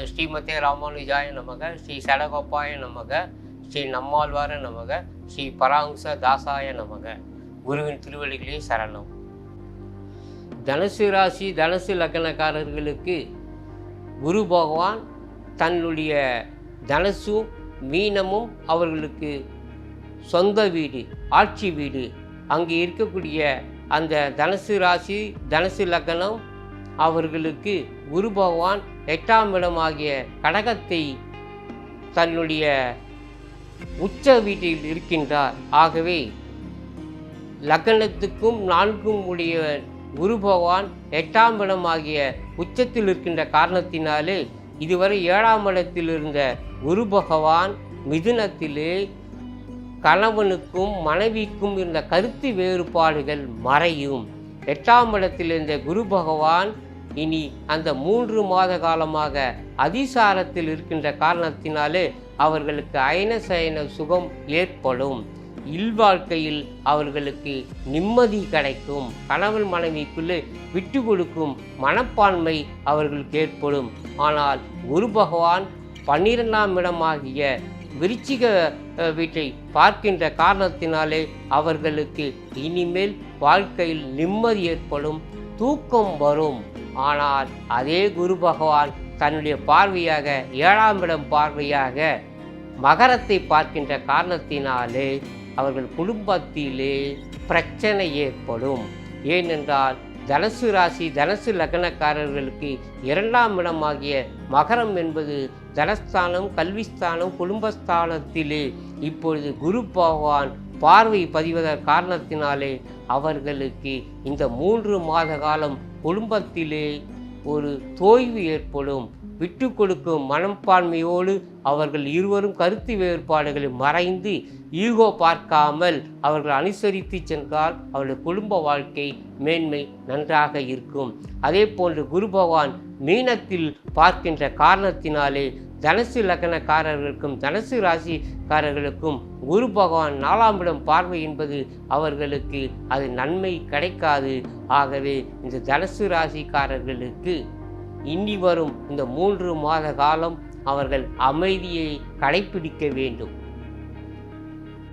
ஸ்ரீமதே ராமானுஜாய நமக, ஸ்ரீ சடகோப்பாய நமக, ஸ்ரீ நம்மாழ்வார நமக, ஸ்ரீ பராங்குச தாசாய நமக. குருவின் திருவடிகளே சரணம். தனுசு ராசி தனுசு லக்னக்காரர்களுக்கு குரு பகவான் தன்னுடைய தனுசும் மீனமும் அவர்களுக்கு சொந்த வீடு, ஆட்சி வீடு. அங்கே இருக்கக்கூடிய அந்த தனுசு ராசி தனுசு லக்னம் அவர்களுக்கு குரு பகவான் 8ஆம் இடமாகிய கடகத்தை தன்னுடைய உச்ச வீட்டில் இருக்கின்றார். ஆகவே லக்னத்துக்கும் 4க்கும் உடைய குரு பகவான் 8ஆம் இடமாகிய உச்சத்தில் இருக்கின்ற காரணத்தினாலே இதுவரை 7ஆம் இடத்தில் இருந்த குரு பகவான் மிதுனத்திலே கணவனுக்கும் மனைவிக்கும் இருந்த கருத்து வேறுபாடுகள் மறையும். 8ஆம் இடத்தில் இருந்த குரு பகவான் இனி அந்த 3 மாத காலமாக அதிசாரத்தில் இருக்கின்ற காரணத்தினாலே அவர்களுக்கு அயன சயன சுகம் ஏற்படும். இல்வாழ்க்கையில் அவர்களுக்கு நிம்மதி கிடைக்கும். கணவன் மனைவிக்குள்ளே விட்டு கொடுக்கும் மனப்பான்மை அவர்களுக்கு ஏற்படும். ஆனால் குரு பகவான் 12ஆம் இடமாகிய விருச்சிக வீட்டை பார்க்கின்ற காரணத்தினாலே அவர்களுக்கு இனிமேல் வாழ்க்கையில் நிம்மதி ஏற்படும், தூக்கம் வரும். ஆனால் அதே குரு பகவான் தன்னுடைய பார்வையாக 7ஆம் இடம் பார்வையாக மகரத்தை பார்க்கின்ற காரணத்தினாலே அவர்கள் குடும்பத்திலே பிரச்சனை ஏற்படும். ஏனென்றால் தனுசு ராசி தனுசு லக்னக்காரர்களுக்கு 2ஆம் இடமாகிய மகரம் என்பது தனஸ்தானம், கல்விஸ்தானம், குடும்பஸ்தானத்திலே இப்பொழுது குரு பகவான் பார்வை பதிவதன் காரணத்தினாலே அவர்களுக்கு இந்த 3 மாத காலம் குடும்பத்திலே ஒரு தோய்வு ஏற்படும். விட்டு கொடுக்கும் மனப்பான்மையோடு அவர்கள் இருவரும் கருத்து வேறுபாடுகளை மறைந்து ஈகோ பார்க்காமல் அவர்கள் அனுசரித்து சென்றால் அவருடைய குடும்ப வாழ்க்கை மேன்மை நன்றாக இருக்கும். அதே போன்று குரு பகவான் மீனத்தில் பார்க்கின்ற காரணத்தினாலே தனுசு லக்னக்காரர்களுக்கும் தனுசு ராசிக்காரர்களுக்கும் குரு பகவான் 4ஆம் இடம் பார்வை என்பது அவர்களுக்கு அது நன்மை கிடைக்காது. ஆகவே இந்த தனுசு ராசிக்காரர்களுக்கு இனி வரும் இந்த 3 மாத காலம் அவர்கள் அமைதியை கடைபிடிக்க வேண்டும்.